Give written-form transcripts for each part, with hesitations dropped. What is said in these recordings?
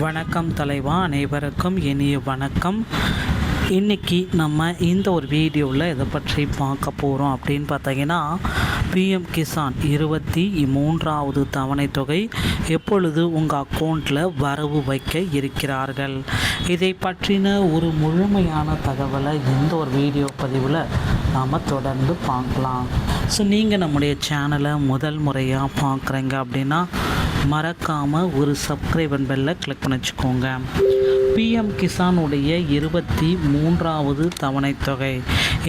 வணக்கம் தலைவா, அனைவருக்கும் இனிய வணக்கம். இன்றைக்கி நம்ம இந்த ஒரு வீடியோவில் எதை பற்றி பார்க்க போகிறோம் அப்படின்னு பார்த்தீங்கன்னா, பிஎம் கிசான் 23வது தவணை தொகை எப்பொழுது உங்கள் அக்கௌண்ட்டில் வரவு வைக்க இருக்கிறார்கள், இதை பற்றின ஒரு முழுமையான தகவலை இந்த ஒரு வீடியோ பதிவில் நாம் தொடர்ந்து பார்க்கலாம். ஸோ நீங்கள் நம்முடைய சேனலை முதல் முறையாக பார்க்குறீங்க அப்படின்னா மறக்காமல் ஒரு சப்ஸ்கிரைப் பெல்லை கிளிக் பண்ணி வச்சுக்கோங்க. பிஎம் கிசானுடைய 23வது தவணை தொகை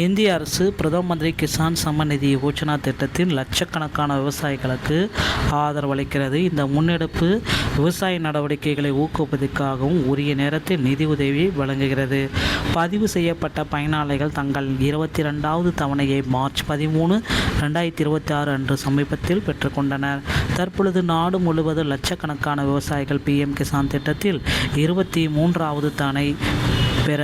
இந்திய அரசு பிரதம மந்திரி கிசான் சம்மன் நிதி யோஜனா திட்டத்தின் லட்சக்கணக்கான விவசாயிகளுக்கு ஆதரவளிக்கிறது. இந்த முன்னெடுப்பு விவசாய நடவடிக்கைகளை ஊக்குவிப்பதற்காகவும் உரிய நேரத்தில் நிதி உதவி வழங்குகிறது. பதிவு செய்யப்பட்ட பயனாளிகள் தங்கள் 22வது தவணையை மார்ச் 13, 2026 அன்று சமீபத்தில் பெற்றுக்கொண்டனர். தற்பொழுது நாடு முழுவதும் லட்சக்கணக்கான விவசாயிகள் பிஎம் கிசான் திட்டத்தில் 23வது தவணை பெற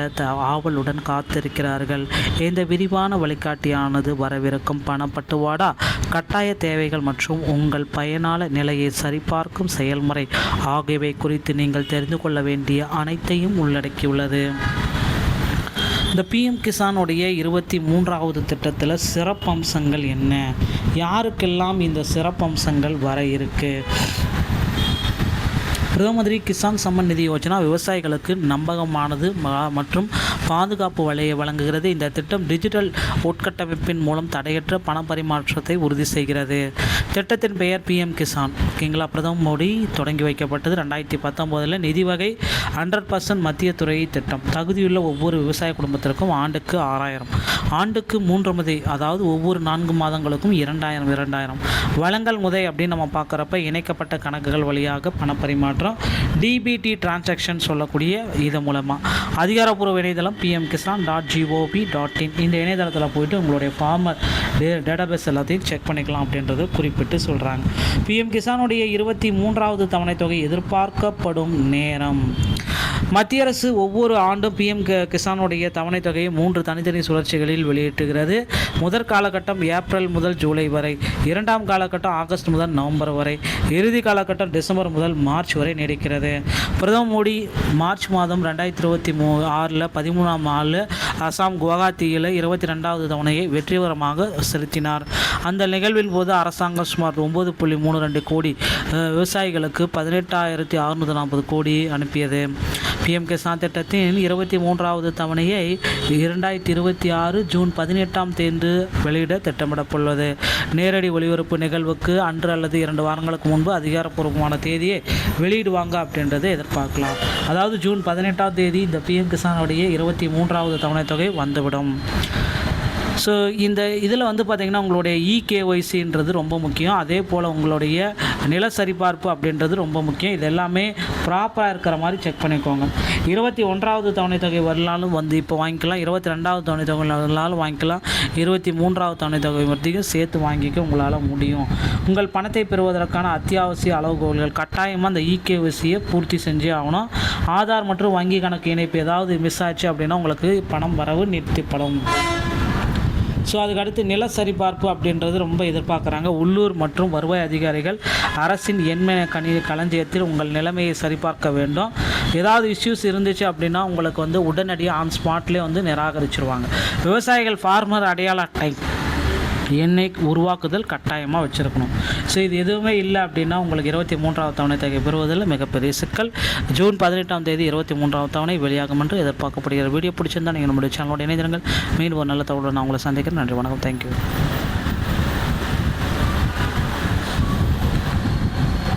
ஆவலுடன் காத்திருக்கிறார்கள். இந்த விரிவான வழிகாட்டியானது வரவிருக்கும் பணப்பட்டுவாடா, கட்டாய தேவைகள் மற்றும் உங்கள் பயனாளர் நிலையை சரிபார்க்கும் செயல்முறை ஆகியவை குறித்து நீங்கள் தெரிந்து கொள்ள வேண்டிய அனைத்தையும் உள்ளடக்கியுள்ளது. இந்த பிஎம் கிசானுடைய 23வது திட்டத்தில் சிறப்பம்சங்கள் என்ன, யாருக்கெல்லாம் இந்த சிறப்பம்சங்கள் வர இருக்குது? பிரதம மந்திரி கிசான் சம்மன் நிதி யோஜனா விவசாயிகளுக்கு நம்பகமானது மற்றும் பாதுகாப்பு வலையை வழங்குகிறது. இந்த திட்டம் டிஜிட்டல் உட்கட்டமைப்பின் மூலம் தடையற்ற பண பரிமாற்றத்தை உறுதி செய்கிறது. திட்டத்தின் பெயர் பிஎம் கிசான். ஓகேங்களா, பிரதம மோடி தொடங்கி வைக்கப்பட்டது 2019. நிதி வகை 100% மத்திய துறை திட்டம். தகுதியுள்ள ஒவ்வொரு விவசாய குடும்பத்திற்கும் ஆண்டுக்கு 6000, ஆண்டுக்கு 3 முறை, அதாவது ஒவ்வொரு 4 மாதங்களுக்கும் 2000. வழங்கல் முறை அப்படின்னு நம்ம பார்க்குறப்ப இணைக்கப்பட்ட கணக்குகள் வழியாக பண பரிமாற்றம், டிபிடி டிரான்சாக்ஷன் சொல்லக்கூடிய இது மூலமாக. அதிகாரப்பூர்வ இணையதளம் pmkisan.gov.in. இந்த இணையதளத்தில் போய்ட்டு உங்களுடைய ஃபார்மர் டேட்டாபேஸ் எல்லாத்தையும் செக் பண்ணிக்கலாம் அப்படின்றது குறிப்பிட்டு சொல்கிறாங்க. பிஎம் கிசானுடைய 23வது தவணை தொகை எதிர்பார்க்கப்படும் நேரம். மத்திய அரசு ஒவ்வொரு ஆண்டும் பிஎம் கிசானுடைய தவணை தொகையை 3 தனித்தனி சுழற்சிகளில் வெளியிட்டுகிறது. முதற் காலகட்டம் ஏப்ரல் முதல் ஜூலை வரை, இரண்டாம் காலகட்டம் ஆகஸ்ட் முதல் நவம்பர் வரை, இறுதி காலகட்டம் டிசம்பர் முதல் மார்ச் வரை நீடிக்கிறது. பிரதமர் மோடி மார்ச் மாதம் 2026 13ஆம் நாள் அசாம் குவஹாத்தியில் 22வது தவணையை வெற்றிகரமாக செலுத்தினார். அந்த நிகழ்வின் போது அரசாங்கம் சுமார் 9.32 கோடி விவசாயிகளுக்கு 18,640 கோடி அனுப்பியது. பிஎம் கிசான் திட்டத்தின் 23வது தவணையை 2026 ஜூன் 18ஆம் தேதி வெளியிட திட்டமிடப்பட்டுள்ளது. நேரடி ஒளிபரப்பு நிகழ்வுக்கு அன்று அல்லது 2 வாரங்களுக்கு முன்பு அதிகாரப்பூர்வமான தேதியை வெளியிடுவாங்க அப்படின்றத எதிர்பார்க்கலாம். அதாவது ஜூன் 18ஆம் தேதி இந்த பிஎம் கிசானுடைய 23வது தவணை தொகை வந்துவிடும். ஸோ இந்த இதில் பார்த்திங்கன்னா உங்களுடைய இகேஒய்சின்றது ரொம்ப முக்கியம். அதே போல் உங்களுடைய நில சரிபார்ப்பு அப்படின்றது ரொம்ப முக்கியம். இது எல்லாமே ப்ராப்பராக இருக்கிற மாதிரி செக் பண்ணிக்கோங்க. 21வது தவணை தொகை வரலாலும் இப்போ வாங்கிக்கலாம், 22வது தவணை தொகை வரலாலும் வாங்கிக்கலாம், 23வது தவணை தொகை வரைக்கும் சேர்த்து வாங்கிக்க உங்களால் முடியும். உங்கள் பணத்தை பெறுவதற்கான அத்தியாவசிய அளவுகோல்கள் கட்டாயமாக அந்த இகேஒய்சியை பூர்த்தி செஞ்சே ஆகணும். ஆதார் மற்றும் வங்கி கணக்கு இணைப்பு ஏதாவது மிஸ் ஆச்சு அப்படின்னா உங்களுக்கு பணம் வரவு நிறுத்தப்படும். ஸோ அதுக்கடுத்து நில சரிபார்ப்பு அப்படின்றது ரொம்ப எதிர்பார்க்குறாங்க. உள்ளூர் மற்றும் வருவாய் அதிகாரிகள் அரசின் எண்மை களஞ்சியத்தில் உங்கள் நிலைமையை சரிபார்க்க வேண்டும். ஏதாவது இஷ்யூஸ் இருந்துச்சு அப்படின்னா உங்களுக்கு உடனடியாக ஆன் ஸ்பாட்லேயே நிராகரிச்சிருவாங்க. விவசாயிகள் ஃபார்மர் அடையாள அட்டை எண்ணை உருவாக்குதல் கட்டாயமாக வச்சுருக்கணும். ஸோ இது எதுவுமே இல்லை அப்படின்னா உங்களுக்கு 23வது தவணை தொகை பெறுவதில் மிகப்பெரிய சிக்கல். ஜூன் 18ஆம் தேதி 23வது தவணை வெளியாகும் என்று எதிர்பார்க்கப்படுகிற. வீடியோ பிடிச்சிருந்தால் நீங்கள் நம்முடைய சேனலோட இணைந்திருங்கள். மீண்டும் ஒரு நல்ல தகவலுடன் நான் உங்களை சந்திக்கிறேன். நன்றி, வணக்கம், தேங்க்யூ.